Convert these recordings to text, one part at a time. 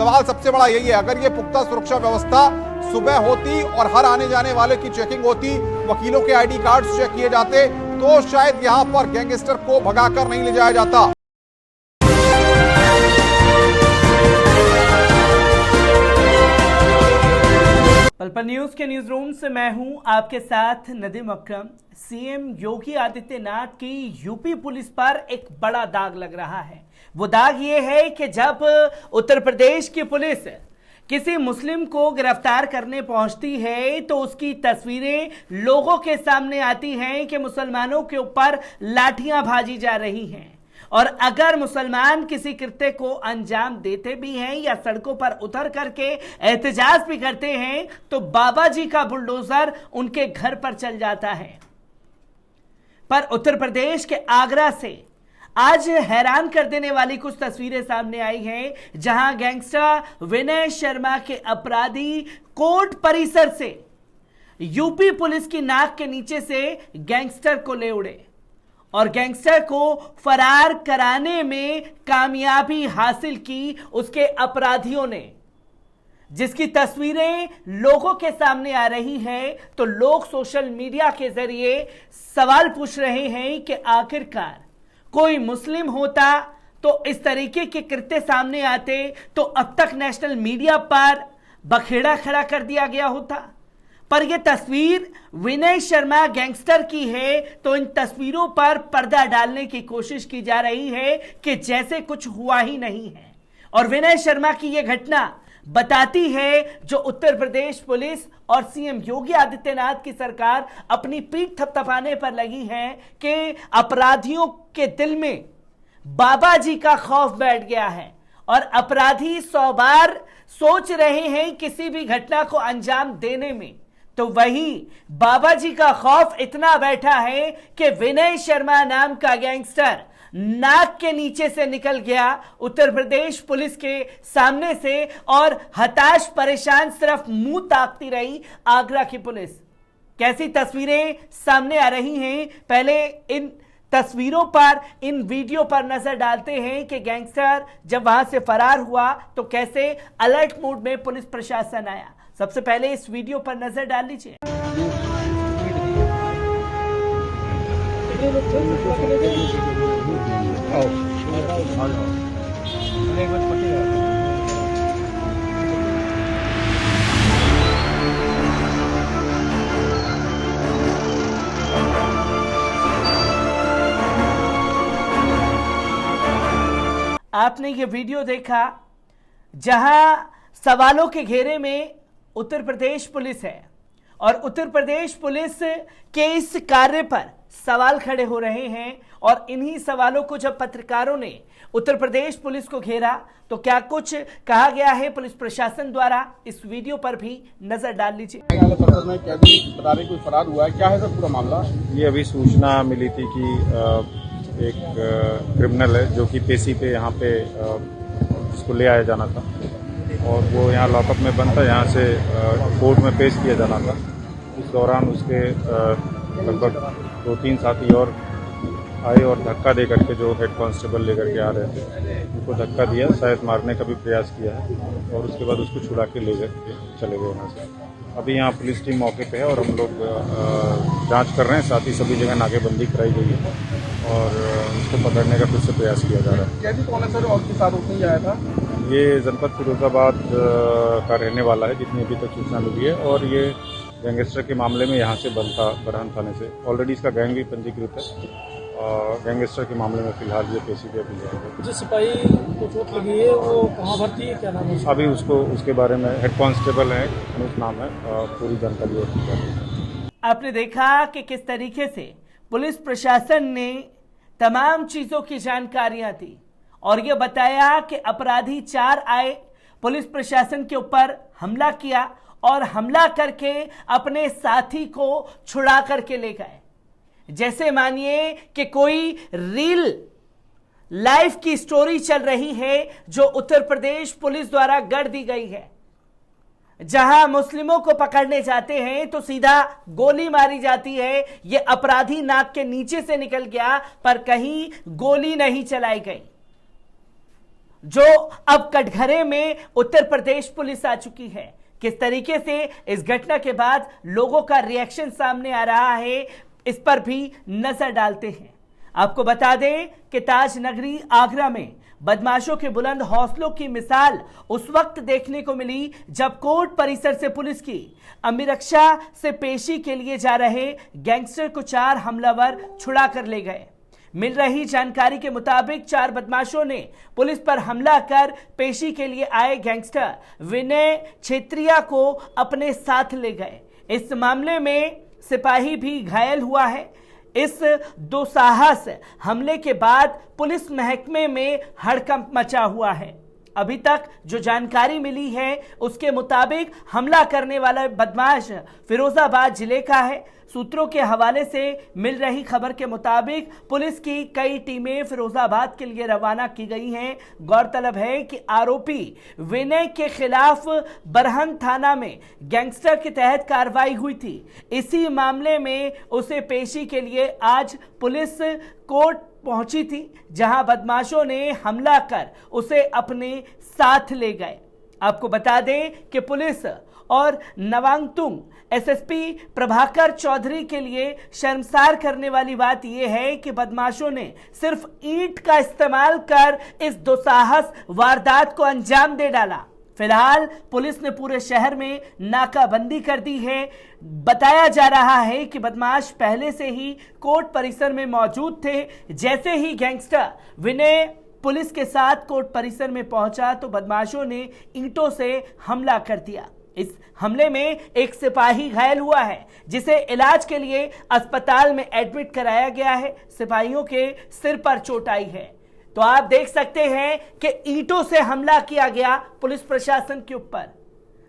सवाल सबसे बड़ा यही है, अगर ये पुख्ता सुरक्षा व्यवस्था सुबह होती और हर आने जाने वाले की चेकिंग होती, वकीलों के आईडी कार्ड्स चेक किए जाते, तो शायद यहां पर गैंगस्टर को भगाकर नहीं ले जाया जाता। पल न्यूज के न्यूज रूम से मैं हूं आपके साथ नदीम अकरम। सीएम योगी आदित्यनाथ की यूपी पुलिस पर एक बड़ा दाग लग रहा है। वो दाग ये है कि जब उत्तर प्रदेश की पुलिस किसी मुस्लिम को गिरफ्तार करने पहुंचती है तो उसकी तस्वीरें लोगों के सामने आती हैं कि मुसलमानों के ऊपर लाठियां भाजी जा रही हैं, और अगर मुसलमान किसी कृत्य को अंजाम देते भी हैं या सड़कों पर उतर करके एहतजाज भी करते हैं तो बाबा जी का बुलडोजर उनके घर पर चल जाता है। पर उत्तर प्रदेश के आगरा से आज हैरान कर देने वाली कुछ तस्वीरें सामने आई हैं, जहां गैंगस्टर विनय शर्मा के अपराधी कोर्ट परिसर से यूपी पुलिस की नाक के नीचे से गैंगस्टर को ले उड़े और गैंगस्टर को फरार कराने में कामयाबी हासिल की उसके अपराधियों ने, जिसकी तस्वीरें लोगों के सामने आ रही हैं। तो लोग सोशल मीडिया के जरिए सवाल पूछ रहे हैं कि आखिरकार कोई मुस्लिम होता तो इस तरीके के कृत्य सामने आते तो अब तक नेशनल मीडिया पर बखेड़ा खड़ा कर दिया गया होता। पर यह तस्वीर विनय शर्मा गैंगस्टर की है, तो इन तस्वीरों पर पर्दा डालने की कोशिश की जा रही है कि जैसे कुछ हुआ ही नहीं है। और विनय शर्मा की यह घटना बताती है जो उत्तर प्रदेश पुलिस और सीएम योगी आदित्यनाथ की सरकार अपनी पीठ थपथपाने पर लगी है कि अपराधियों के दिल में बाबा जी का खौफ बैठ गया है और अपराधी 100 बार सोच रहे हैं किसी भी घटना को अंजाम देने में। तो वही बाबा जी का खौफ इतना बैठा है कि विनय शर्मा नाम का गैंगस्टर नाक के नीचे से निकल गया उत्तर प्रदेश पुलिस के सामने से, और हताश परेशान सिर्फ मुंह ताकती रही आगरा की पुलिस। कैसी तस्वीरें सामने आ रही हैं, पहले इन तस्वीरों पर, इन वीडियो पर नजर डालते हैं कि गैंगस्टर जब वहां से फरार हुआ तो कैसे अलर्ट मोड में पुलिस प्रशासन आया। सबसे पहले इस वीडियो पर नजर डाल लीजिए। आपने ये वीडियो देखा जहां सवालों के घेरे में उत्तर प्रदेश पुलिस है और उत्तर प्रदेश पुलिस के इस कार्य पर सवाल खड़े हो रहे हैं। और इन्हीं सवालों को जब पत्रकारों ने उत्तर प्रदेश पुलिस को घेरा तो क्या कुछ कहा गया है पुलिस प्रशासन द्वारा, इस वीडियो पर भी नजर डाल लीजिए। बता रहे कोई फरार हुआ है, क्या है सर पूरा मामला? ये अभी सूचना मिली थी कि एक क्रिमिनल है जो कि पेशी पे यहाँ पे उसको ले आया जाना था और वो यहाँ लॉकअप में बंद था, यहाँ से कोर्ट में पेश किया जाना था। उस दौरान उसके लगभग 2-3 साथी और आए और धक्का दे करके, जो हेड कांस्टेबल लेकर के आ रहे थे उनको धक्का दिया, शायद मारने का भी प्रयास किया है और उसके बाद उसको छुड़ा के ले गए, चले गए वहाँ से। अभी यहाँ पुलिस टीम मौके पे है और हम लोग जांच कर रहे हैं, साथ ही सभी जगह नाकेबंदी कराई गई है और उसको पकड़ने का फिर से प्रयास किया जा रहा है। कैदी कौन है सर और किस आरोप में आया था? ये जनपद फिरोजाबाद का रहने वाला है जितनी अभी तक सूचना मिली है, और ये गैंगस्टर के मामले में यहाँ से बरहन थाने से ऑलरेडी इसका गैंग भी पंजीकृत है और गैंगस्टर के मामले में फिलहाल ये पेशी पे अभी जाएंगे। जो सिपाही को चोट लगी है वो कहाँ भर्ती है, क्या नाम है? अभी उसको उसके बारे में हेड कांस्टेबल है, अनुज नाम है, पूरी जानकारी और आपने देखा कि किस तरीके से पुलिस प्रशासन ने तमाम चीजों की जानकारियां दी और यह बताया कि अपराधी 4 आए, पुलिस प्रशासन के ऊपर हमला किया और हमला करके अपने साथी को छुड़ा करके ले गए। जैसे मानिए कि कोई रियल लाइफ की स्टोरी चल रही है जो उत्तर प्रदेश पुलिस द्वारा गढ़ दी गई है। जहां मुस्लिमों को पकड़ने जाते हैं तो सीधा गोली मारी जाती है। यह अपराधी नाक के नीचे से निकल गया पर कहीं गोली नहीं चलाई गई। जो अब कटघरे में उत्तर प्रदेश पुलिस आ चुकी है। किस तरीके से इस घटना के बाद लोगों का रिएक्शन सामने आ रहा है, इस पर भी नजर डालते हैं। आपको बता दें कि ताज नगरी आगरा में बदमाशों के बुलंद हौसलों की मिसाल उस वक्त देखने को मिली जब कोर्ट परिसर से पुलिस की अमीरक्षा से पेशी के लिए जा रहे गैंगस्टर को 4 हमलावर छुड़ा कर ले गए। मिल रही जानकारी के मुताबिक 4 बदमाशों ने पुलिस पर हमला कर पेशी के लिए आए गैंगस्टर विनय छेत्रिया को अपने साथ ले गए। इस मामले में सिपाही भी घायल हुआ है। इस दुस्साहस हमले के बाद पुलिस महकमे में हड़कंप मचा हुआ है। अभी तक जो जानकारी मिली है उसके मुताबिक हमला करने वाला बदमाश फिरोजाबाद जिले का है। सूत्रों के हवाले से मिल रही खबर के मुताबिक पुलिस की कई टीमें फिरोजाबाद के लिए रवाना की गई हैं। गौरतलब है कि आरोपी विनय के खिलाफ बरहन थाना में गैंगस्टर के तहत कार्रवाई हुई थी। इसी मामले में उसे पेशी के लिए आज पुलिस कोर्ट पहुंची थी, जहां बदमाशों ने हमला कर उसे अपने साथ ले गए। आपको बता दें कि पुलिस और नवांगतुंग एसएसपी प्रभाकर चौधरी के लिए शर्मसार करने वाली बात यह है कि बदमाशों ने सिर्फ ईंट का इस्तेमाल कर इस दुस्साहस वारदात को अंजाम दे डाला। फिलहाल पुलिस ने पूरे शहर में नाकाबंदी कर दी है। बताया जा रहा है कि बदमाश पहले से ही कोर्ट परिसर में मौजूद थे। जैसे ही गैंगस्टर विनय पुलिस के साथ कोर्ट परिसर में पहुंचा तो बदमाशों ने ईंटों से हमला कर दिया। इस हमले में एक सिपाही घायल हुआ है, जिसे इलाज के लिए अस्पताल में एडमिट कराया गया है। सिपाहियों के सिर पर चोट आई है। तो आप देख सकते हैं कि ईंटों से हमला किया गया पुलिस प्रशासन के ऊपर,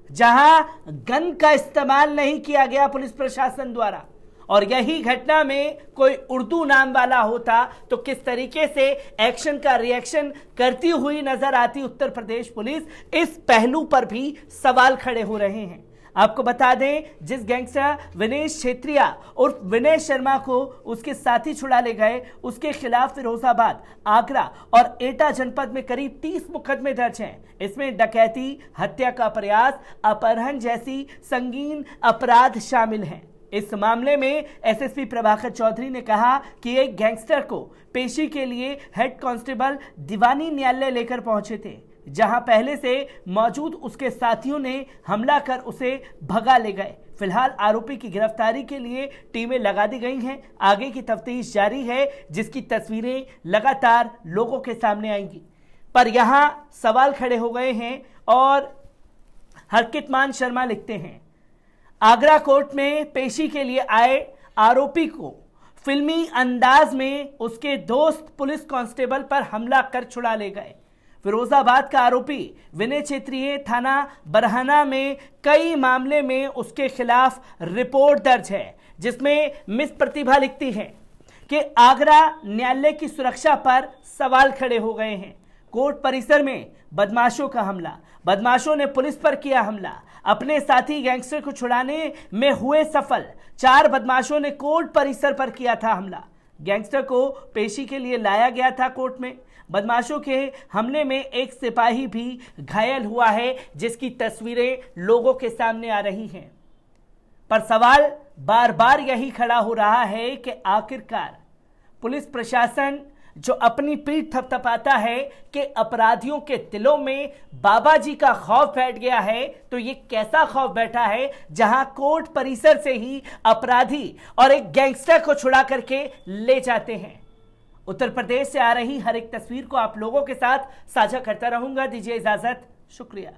जहां गन का इस्तेमाल नहीं किया गया पुलिस प्रशासन द्वारा। और यही घटना में कोई उर्दू नाम वाला होता तो किस तरीके से एक्शन का रिएक्शन करती हुई नजर आती उत्तर प्रदेश पुलिस, इस पहलू पर भी सवाल खड़े हो रहे हैं। आपको बता दें, जिस गैंगस्टर विनय छेत्रिया और विनय शर्मा को उसके साथी छुड़ा ले गए, उसके खिलाफ फिरोजाबाद, आगरा और एटा जनपद में करीब 30 मुकदमे दर्ज हैं। इसमें डकैती, हत्या का प्रयास, अपहरण जैसी संगीन अपराध शामिल हैं। इस मामले में एसएसपी प्रभाकर चौधरी ने कहा कि एक गैंगस्टर को पेशी के लिए हेड कांस्टेबल दीवानी न्यायालय लेकर पहुंचे थे, जहां पहले से मौजूद उसके साथियों ने हमला कर उसे भगा ले गए। फिलहाल आरोपी की गिरफ्तारी के लिए टीमें लगा दी गई हैं। आगे की तफ्तीश जारी है, जिसकी तस्वीरें लगातार लोगों के सामने आएंगी। पर यहां सवाल खड़े हो गए हैं और हरकितमान शर्मा लिखते हैं, आगरा कोर्ट में पेशी के लिए आए आरोपी को फिल्मी अंदाज में उसके दोस्त पुलिस कांस्टेबल पर हमला कर छुड़ा ले गए। फिरोजाबाद का आरोपी विनय छेत्रिया थाना बरहना में कई मामले में उसके खिलाफ रिपोर्ट दर्ज है, जिसमें मिस प्रतिभा लिखती है कि आगरा न्यायालय की सुरक्षा पर सवाल खड़े हो गए हैं। कोर्ट परिसर में बदमाशों का हमला, बदमाशों ने पुलिस पर किया हमला, अपने साथी गैंगस्टर को छुड़ाने में हुए सफल। 4 बदमाशों ने कोर्ट परिसर पर किया था हमला। गैंगस्टर को पेशी के लिए लाया गया था कोर्ट में। बदमाशों के हमले में एक सिपाही भी घायल हुआ है, जिसकी तस्वीरें लोगों के सामने आ रही हैं। पर सवाल बार बार यही खड़ा हो रहा है कि आखिरकार पुलिस प्रशासन जो अपनी पीठ थपथपाता है कि अपराधियों के दिलों में बाबा जी का खौफ बैठ गया है, तो ये कैसा खौफ बैठा है जहां कोर्ट परिसर से ही अपराधी और एक गैंगस्टर को छुड़ा करके ले जाते हैं। उत्तर प्रदेश से आ रही हर एक तस्वीर को आप लोगों के साथ साझा करता रहूंगा। दीजिए इजाजत, शुक्रिया।